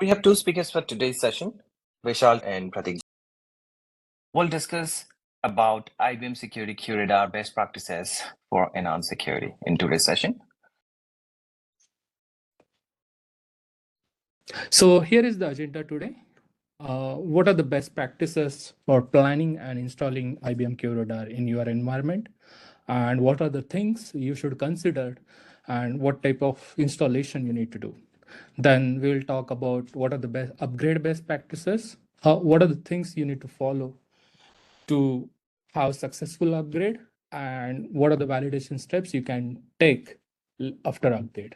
We have two speakers for today's session, Vishal and Pratik. We'll discuss about IBM Security QRadar best practices for enhanced security in today's session. So here is the agenda today. What are the best practices for planning and installing IBM QRadar in your environment? And what are the things you should consider and what type of installation you need to do? Then we'll talk about what are the best practices, what are the things you need to follow to have successful upgrade, and what are the validation steps you can take after upgrade.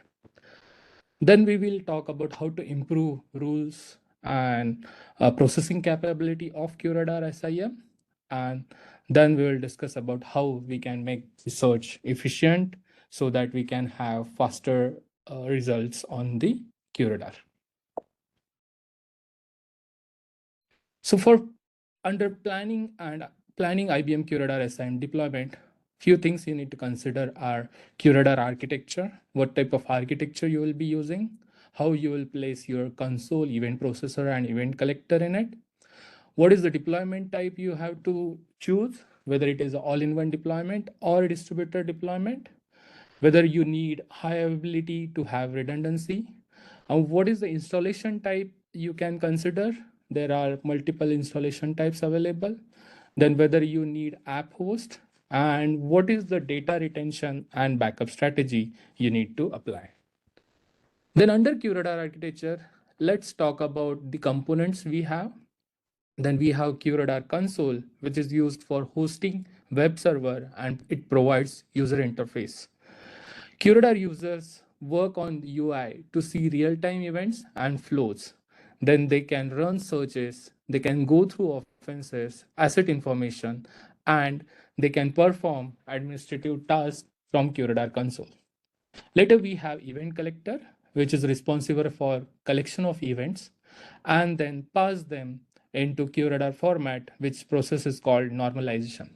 Then we will talk about how to improve rules and processing capability of QRadar SIM. And then we will discuss about how we can make the search efficient so that we can have faster results on the QRadar. So for under planning IBM QRadar SIM deployment, few things you need to consider are QRadar architecture, what type of architecture you will be using, how you will place your console, event processor, and event collector in it. What is the deployment type you have to choose, whether it is all-in-one deployment or a distributed deployment, whether you need high availability to have redundancy, and what is the installation type you can consider. There are multiple installation types available. Then whether you need app host, and what is the data retention and backup strategy you need to apply. Then under QRadar architecture, let's talk about the components we have. Then we have QRadar console, which is used for hosting web server, and it provides user interface. QRadar users work on the UI to see real-time events and flows. Then they can run searches, they can go through offenses, asset information, and they can perform administrative tasks from QRadar console. Later, we have event collector, which is responsible for collection of events and then pass them into QRadar format, which process is called normalization.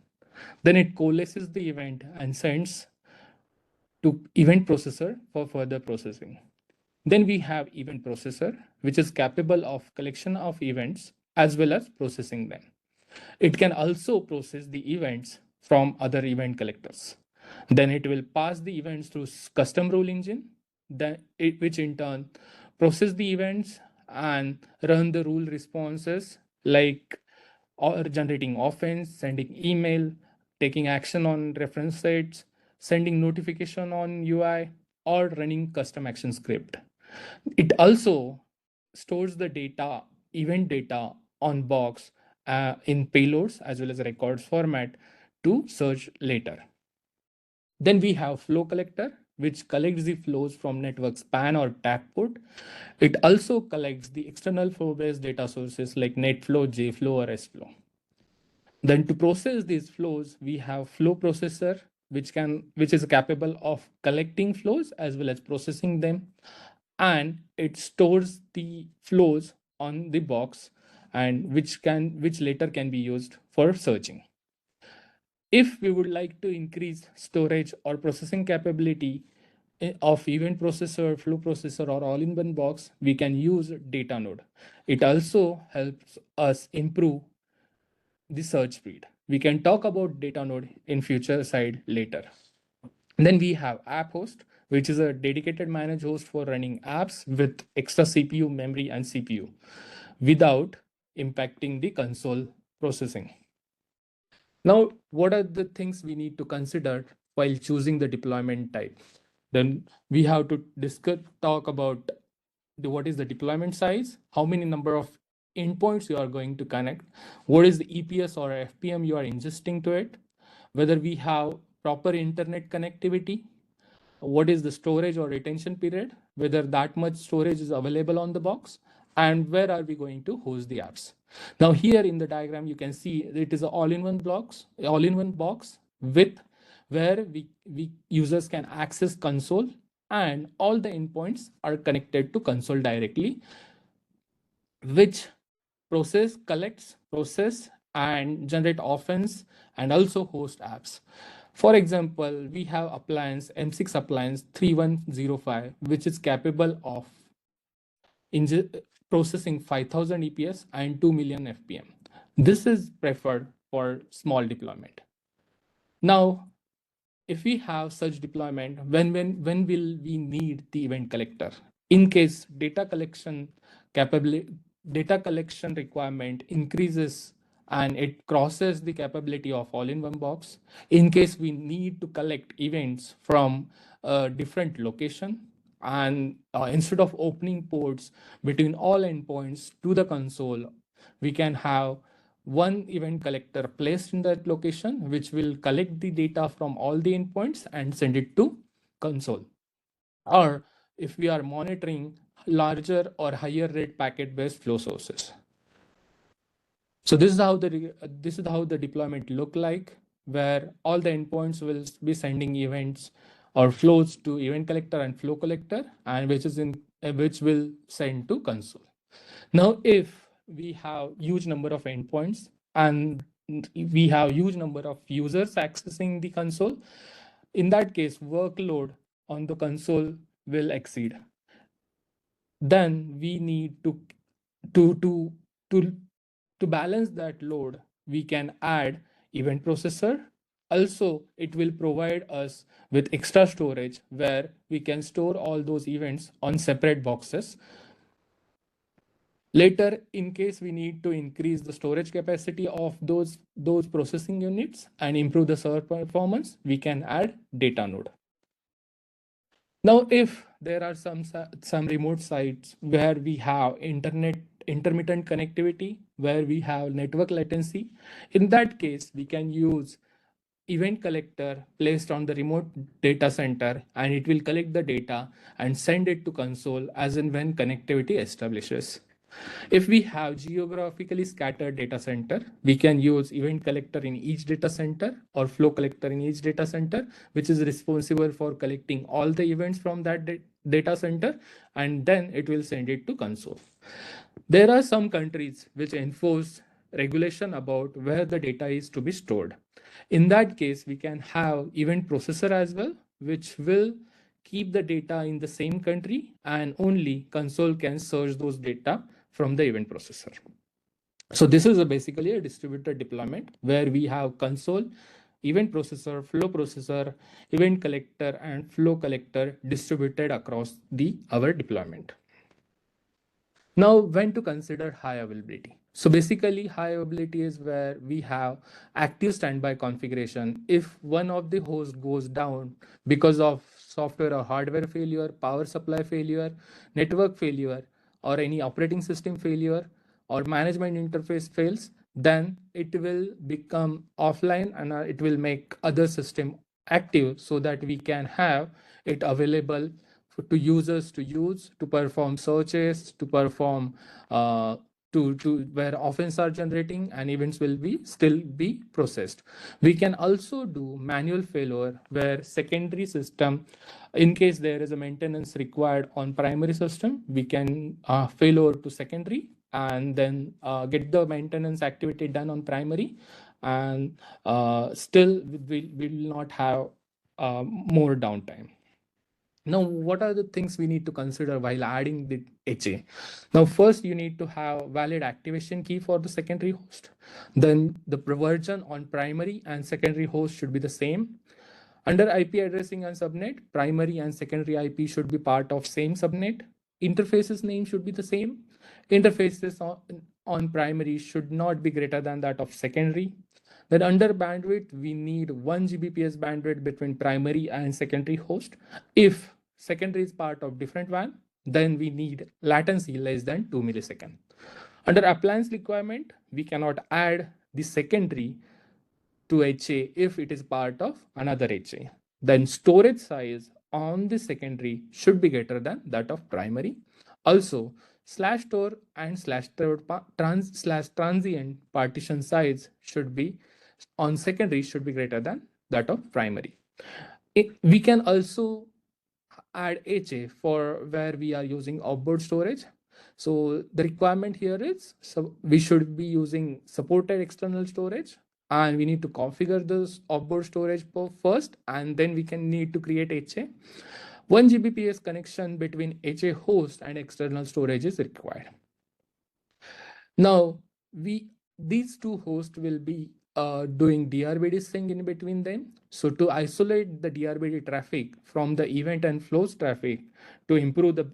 Then it coalesces the event and sends to event processor for further processing. Then we have event processor, which is capable of collection of events as well as processing them. It can also process the events from other event collectors. Then it will pass the events through custom rule engine, which in turn process the events and run the rule responses like or generating offense, sending email, taking action on reference sets, sending notification on UI, or running custom action script. It also stores the data, event data on box in payloads as well as records format to search later. Then we have flow collector, which collects the flows from network span or tap port. It also collects the external flow-based data sources like NetFlow, JFlow, or SFlow. Then to process these flows, we have flow processor, which is capable of collecting flows as well as processing them. And it stores the flows on the box and which later can be used for searching. If we would like to increase storage or processing capability of event processor, flow processor, or all-in-one box, we can use data node. It also helps us improve the search speed. We can talk about data node in future slide later. Then we have app host, which is a dedicated managed host for running apps with extra CPU, memory, and CPU without impacting the console processing. Now, what are the things we need to consider while choosing the deployment type? Then we have to talk about what is the deployment size, how many number of endpoints you are going to connect, what is the EPS or FPM you are ingesting to it, whether we have proper internet connectivity, what is the storage or retention period, whether that much storage is available on the box, and where are we going to host the apps. Now here in the diagram, you can see it is an all-in-one box with where we users can access console and all the endpoints are connected to console directly, which collects, process, and generate offense and also host apps. For example, we have appliance M6 appliance 3105, which is capable of processing 5000 EPS and 2 million FPM. This is preferred for small deployment. Now, if we have such deployment, when will we need the event collector? In case data collection requirement increases and it crosses the capability of all-in-one box, in case we need to collect events from a different location, and instead of opening ports between all endpoints to the console, we can have one event collector placed in that location, which will collect the data from all the endpoints and send it to console. Or if we are monitoring larger or higher rate packet based flow sources. So this is how the deployment look like, where all the endpoints will be sending events or flows to event collector and flow collector, and which will send to console. Now, if we have huge number of endpoints and we have huge number of users accessing the console, in that case, workload on the console will exceed. Then we need to to to to balance that load. We can add event processor. Also, it will provide us with extra storage where we can store all those events on separate boxes. Later, in case we need to increase the storage capacity of those processing units and improve the server performance, we can add data node. Now, if there are some remote sites where we have intermittent connectivity, where we have network latency, in that case, we can use event collector placed on the remote data center, and it will collect the data and send it to console as and when connectivity establishes. If we have geographically scattered data center, we can use event collector in each data center or flow collector in each data center, which is responsible for collecting all the events from that data center, and then it will send it to console. There are some countries which enforce regulation about where the data is to be stored. In that case, we can have event processor as well, which will keep the data in the same country, and only console can search those data from the event processor. So this is basically a distributed deployment where we have console, event processor, flow processor, event collector, and flow collector distributed across our deployment. Now, when to consider high availability? So basically, high availability is where we have active standby configuration. If one of the hosts goes down because of software or hardware failure, power supply failure, network failure, or any operating system failure, or management interface fails, then it will become offline, and it will make other system active so that we can have it available to users to use, to perform searches, to perform to where offenses are generating and events will still be processed. We can also do manual failure where secondary system, in case there is a maintenance required on primary system, we can failure to secondary and then get the maintenance activity done on primary, and still we will not have more downtime. Now, what are the things we need to consider while adding the HA? Now, first, you need to have valid activation key for the secondary host. Then the version on primary and secondary host should be the same. Under IP addressing and subnet, primary and secondary IP should be part of same subnet. Interfaces name should be the same. Interfaces on primary should not be greater than that of secondary. Then under bandwidth, we need 1 Gbps bandwidth between primary and secondary host. If secondary is part of different WAN, then we need latency less than 2 milliseconds. Under appliance requirement, we cannot add the secondary to HA if it is part of another HA. Then storage size on the secondary should be greater than that of primary. Also, /store and /transient partition size should be on secondary should be greater than that of primary. We can also add HA for where we are using offboard storage. So the requirement here is, so we should be using supported external storage, and we need to configure this offboard storage first, and then we can need to create HA. 1 Gbps connection between HA host and external storage is required. Now, these two hosts will be doing DRBD sync in between them. So to isolate the DRBD traffic from the event and flows traffic, to improve the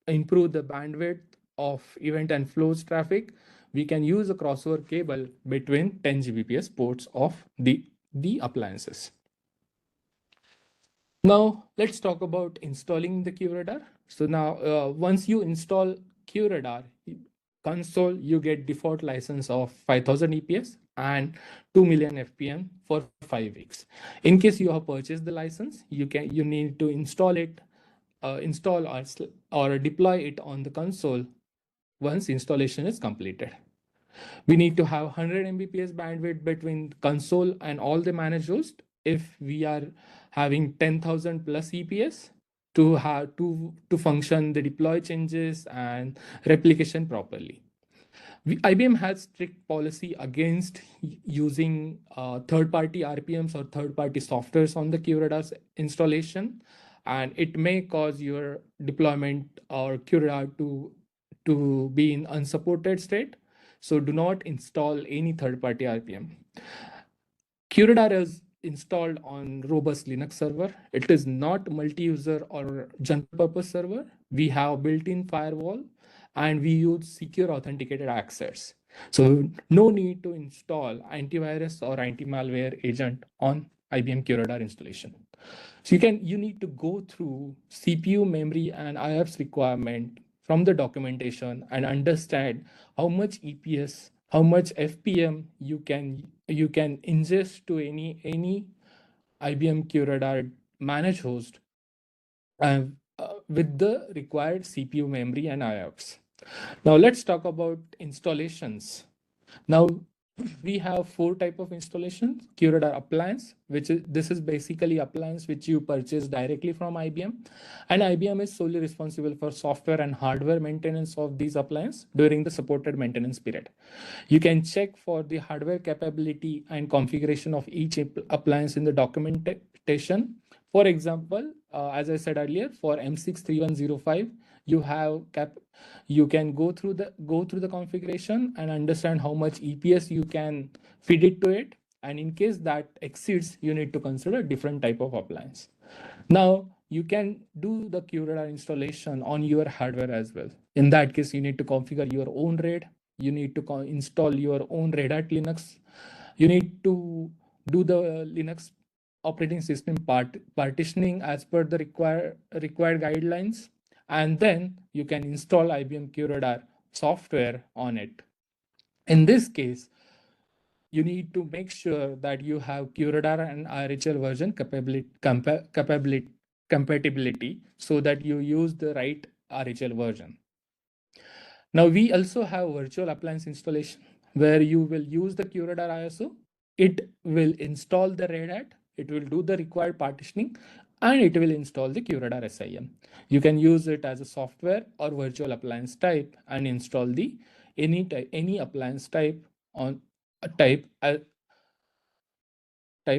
bandwidth of event and flows traffic, we can use a crossover cable between 10 Gbps ports of the appliances. Now let's talk about installing the QRadar. So now once you install QRadar console, you get default license of 5000 EPS and 2 million FPM for 5 weeks. In case you have purchased the license, you need to install or deploy it on the console once installation is completed. We need to have 100 Mbps bandwidth between console and all the managed hosts if we are having 10,000 plus EPS to function the deploy changes and replication properly. IBM has strict policy against using third-party RPMs or third-party softwares on the QRadar's installation, and it may cause your deployment or QRadar to be in unsupported state. So do not install any third-party RPM. QRadar is installed on robust Linux server. It is not multi-user or general purpose server. We have built-in firewall and we use secure authenticated access. So no need to install antivirus or anti-malware agent on IBM QRadar installation. So you need to go through CPU, memory, and IOPS requirement from the documentation and understand how much EPS, how much FPM you can ingest to any IBM QRadar managed host uh, with the required CPU, memory, and IOPS. Now let's talk about installations. Now we have 4 type of installations. QRadar appliance, this is basically appliance which you purchase directly from IBM, and IBM is solely responsible for software and hardware maintenance of these appliance during the supported maintenance period. You can check for the hardware capability and configuration of each appliance in the documentation. For example, as I said earlier, for M63105, you can go through the configuration and understand how much EPS you can feed it to it, and in case that exceeds, you need to consider different type of appliance. Now you can do the QRadar installation on your hardware as well. In that case, you need to configure your own RAID. You need to install your own Red Hat Linux. You need to do the Linux operating system partitioning as per the required guidelines, and then you can install IBM QRadar software on it. In this case, you need to make sure that you have QRadar and RHL version compatibility so that you use the right RHL version. Now we also have virtual appliance installation where you will use the QRadar ISO. It will install the Red Hat. It will do the required partitioning and it will install the QRadar SIM. You can use it as a software or virtual appliance type and install the any appliance type on a type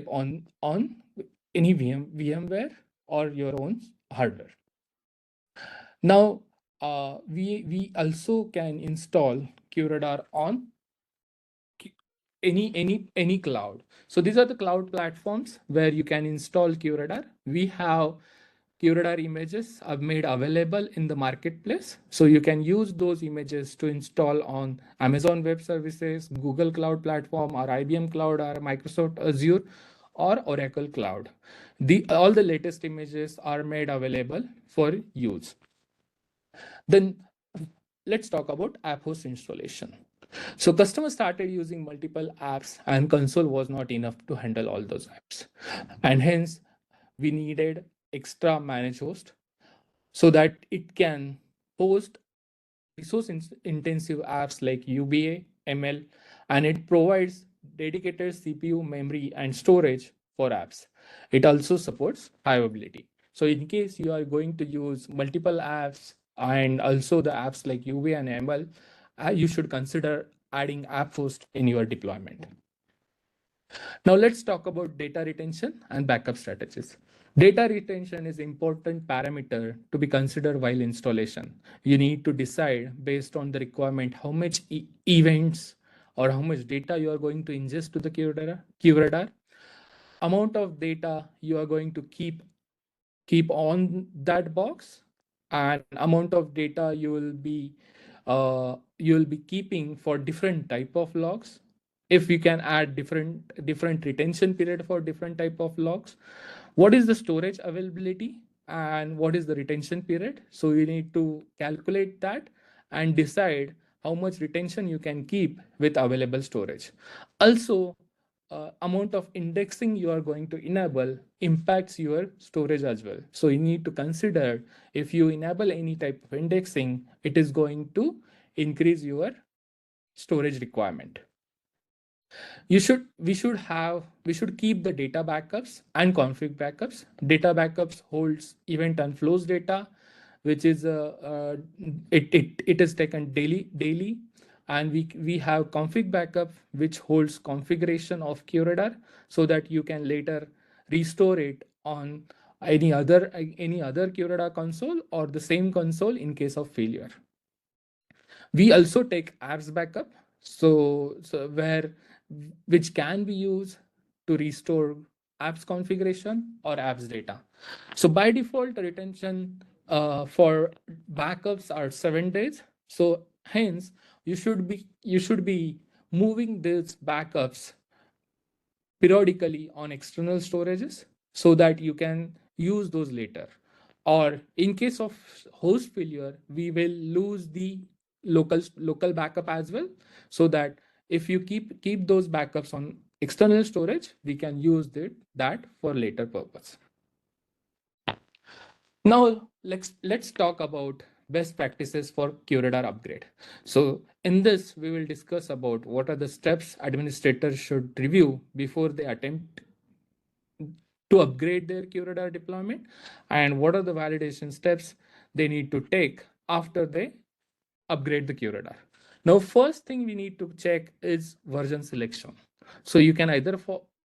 on any VMware or your own hardware. Now we also can install QRadar on any cloud. So these are the cloud platforms where you can install QRadar. We have QRadar images are made available in the marketplace. So you can use those images to install on Amazon Web Services, Google Cloud Platform, or IBM Cloud, or Microsoft Azure, or Oracle Cloud. All the latest images are made available for use. Then let's talk about app host installation. So customers started using multiple apps and console was not enough to handle all those apps. And hence we needed extra managed host so that it can host resource intensive apps like UBA, ML, and it provides dedicated CPU, memory, and storage for apps. It also supports high availability. So in case you are going to use multiple apps and also the apps like UBA and ML, you should consider adding app host in your deployment. Now let's talk about data retention and backup strategies. Data retention is important parameter to be considered while installation. You need to decide based on the requirement how much events or how much data you are going to ingest to the QRadar, amount of data you are going to keep on that box, and amount of data you will be keeping for different type of logs. If you can add different retention period for different type of logs, what is the storage availability and what is the retention period, so you need to calculate that and decide how much retention you can keep with available storage. Also, amount of indexing you are going to enable impacts your storage as well. So you need to consider, if you enable any type of indexing, it is going to increase your storage requirement. We should keep the data backups and config backups. Data backups holds event and flows data, which is it is taken daily, and we have config backup which holds configuration of QRadar, so that you can later restore it on any other QRadar console or the same console in case of failure. We also take apps backup, so where which can be used to restore apps configuration or apps data. So by default, retention for backups are 7 days. So hence you should be moving these backups periodically on external storages so that you can use those later. Or in case of host failure, we will lose the local backup as well, so that if you keep those backups on external storage, we can use that for later purpose. Now let's talk about best practices for QRadar upgrade. So in this, we will discuss about what are the steps administrators should review before they attempt to upgrade their QRadar deployment, and what are the validation steps they need to take after they upgrade the QRadar. Now, first thing we need to check is version selection. So you can either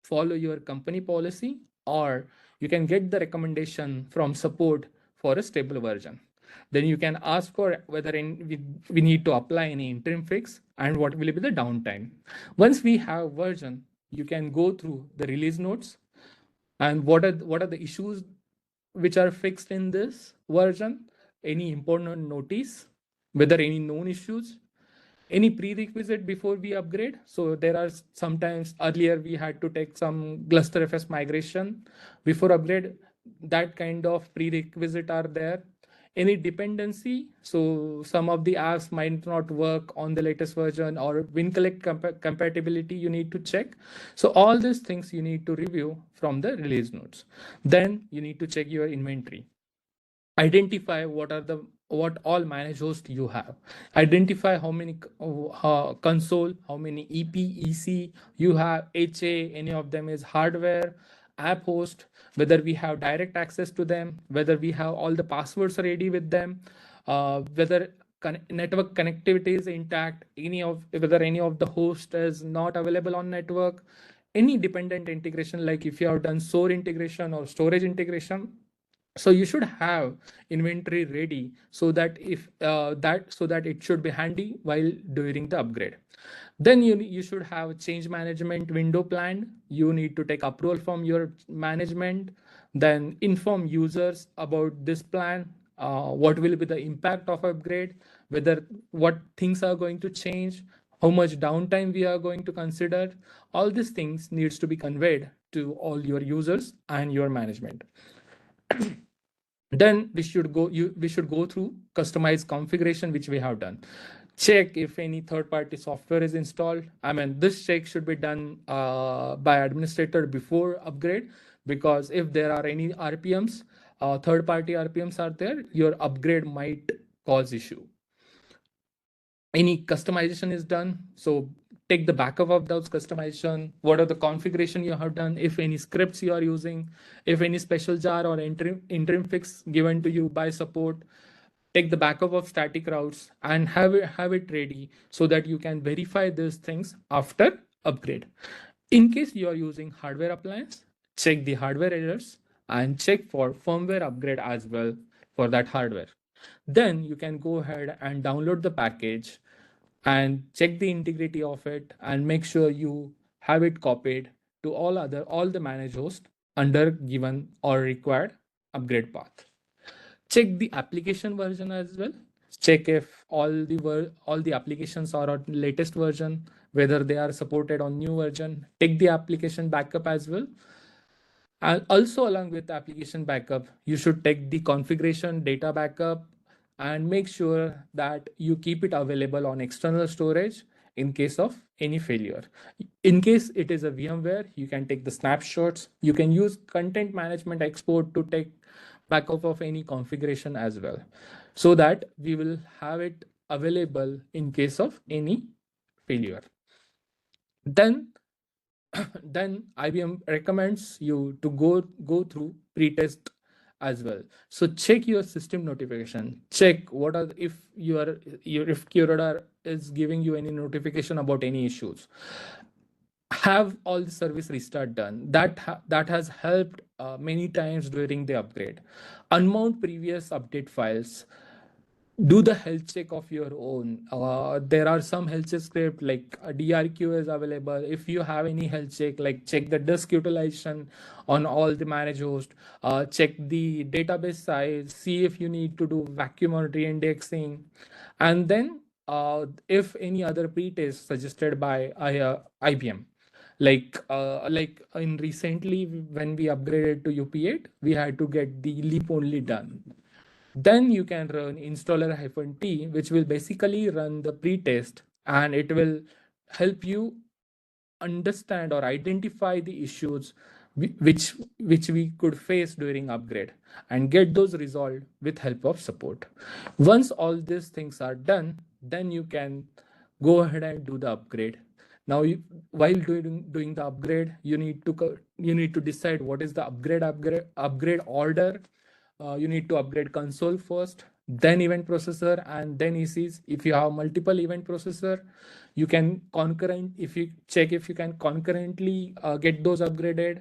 follow your company policy, or you can get the recommendation from support for a stable version. Then you can ask for whether we need to apply any interim fix and what will be the downtime. Once we have version, you can go through the release notes and what are the issues which are fixed in this version, any important notice, whether any known issues, any prerequisite before we upgrade. So there are sometimes earlier we had to take some cluster fs migration before upgrade. That kind of prerequisite are there. Any dependency, so some of the apps might not work on the latest version, or WinCollect compatibility you need to check. So all these things you need to review from the release notes. Then you need to check your inventory, identify what all managed hosts you have, identify how many console, how many ep ec you have, ha, any of them is hardware, app host, whether we have direct access to them, whether we have all the passwords ready with them, whether network connectivity is intact, whether any of the host is not available on network, any dependent integration, like if you have done SOAR integration or storage integration. So you should have inventory ready, so that it should be handy while during the upgrade. Then you should have a change management window planned. You need to take approval from your management, then inform users about this plan, what will be the impact of upgrade, whether what things are going to change, how much downtime we are going to consider. All these things needs to be conveyed to all your users and your management. Then we should go through customized configuration, which we have done. Check if any third-party software is installed. I mean, this check should be done by administrator before upgrade, because if there are any RPMs, third-party RPMs are there, your upgrade might cause issue. Any customization is done, so take the backup of those customization. What are the configuration you have done, if any scripts you are using, if any special jar or interim fix given to you by support. Take the backup of static routes and have it ready, so that you can verify these things after upgrade. In case you are using hardware appliance, check the hardware errors and check for firmware upgrade as well for that hardware. Then you can go ahead and download the package and check the integrity of it and make sure you have it copied to all the managed hosts under given or required upgrade path. Check the application version as well. Check if all the applications are on latest version, whether they are supported on new version. Take the application backup as well. And also, along with the application backup, you should take the configuration data backup and make sure that you keep it available on external storage in case of any failure. In case it is a VMware, you can take the snapshots. You can use content management export to take backup of any configuration as well, so that we will have it available in case of any failure. Then then IBM recommends you to go through pretest as well. So check your system notification. Check what are if if QRadar is giving you any notification about any issues. Have all the service restart done. That has helped many times during the upgrade. Unmount previous update files. Do the health check of your own. There are some health check script like DRQ is available. If you have any health check, like check the disk utilization on all the managed host, check the database size, see if you need to do vacuum or re-indexing, and then if any other pretest suggested by IBM. Like in recently when we upgraded to UP8, we had to get the leap only done. Then you can run installer-t, which will basically run the pretest, and it will help you understand or identify the issues which we could face during upgrade and get those resolved with help of support. Once all these things are done, then you can go ahead and do the upgrade. Now while doing the upgrade, you need to decide what is the upgrade order. You need to upgrade console first, then event processor, and then ECs. If you have multiple event processor, you can concurrent if you check if you can concurrently get those upgraded,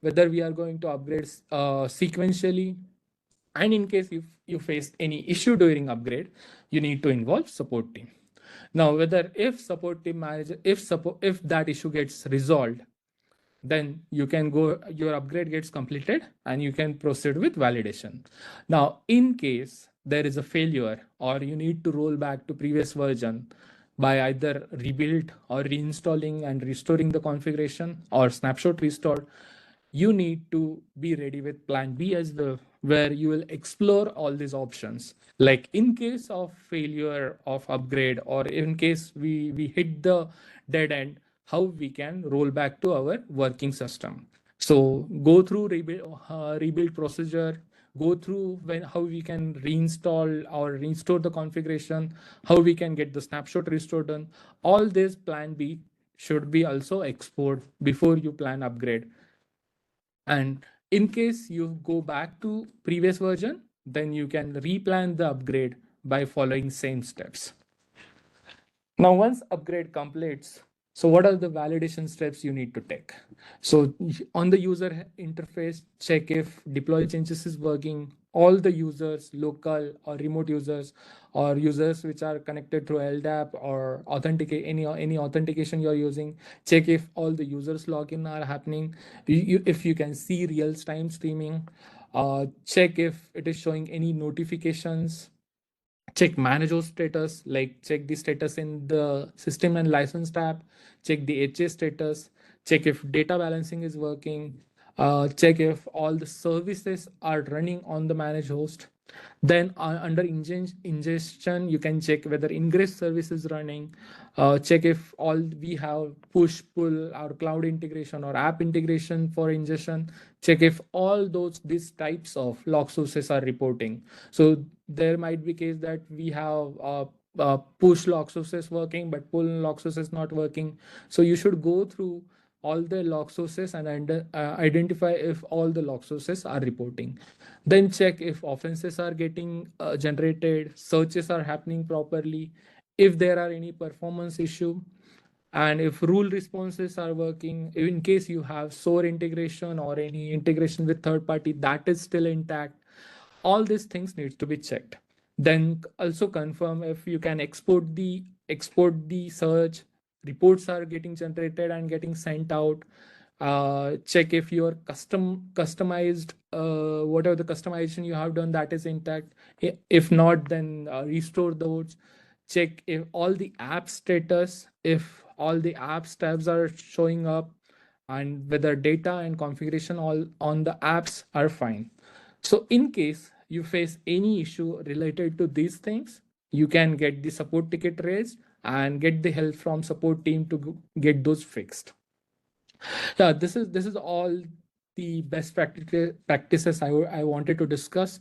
whether we are going to upgrade sequentially. And in case if you face any issue during upgrade, you need to involve support team. Now whether if support team manager if that issue gets resolved, then you can go your upgrade gets completed and you can proceed with validation. Now in case there is a failure or you need to roll back to previous version by either rebuild or reinstalling and restoring the configuration or snapshot restore, you need to be ready with plan B as well, where you will explore all these options. Like in case of failure of upgrade or in case we hit the dead end, how we can roll back to our working system. So go through rebuild procedure, go through when how we can reinstall or restore the configuration, how we can get the snapshot restore done. All this plan B should be also explored before you plan upgrade. And in case you go back to previous version, then you can replan the upgrade by following same steps. Now, once upgrade completes, so what are the validation steps you need to take? So on the user interface, check if deploy changes is working. All the users, local or remote users, or users which are connected through LDAP or authenticate any authentication you're using, check if all the users login are happening. If you can see real time streaming, check if it is showing any notifications. Check manage host status, like check the status in the system and license tab, check the HA status, check if data balancing is working, check if all the services are running on the managed host. Then under ingestion, you can check whether ingress service is running. Check if all we have push, pull, or cloud integration or app integration for ingestion. Check if all these types of log sources are reporting. So there might be case that we have push log sources working, but pull log sources not working. So you should go through all the log sources and identify if all the log sources are reporting. Then check if offenses are getting generated, searches are happening properly, if there are any performance issue. And if rule responses are working, in case you have SOAR integration or any integration with third party that is still intact, all these things need to be checked. Then also confirm if you can export the search reports are getting generated and getting sent out. Check if your customized whatever the customization you have done that is intact. If not, then restore those. Check if all the app status, if all the apps tabs are showing up, and whether data and configuration all on the apps are fine. So in case you face any issue related to these things, you can get the support ticket raised and get the help from support team to get those fixed. Yeah, this is all the best practices I wanted to discuss.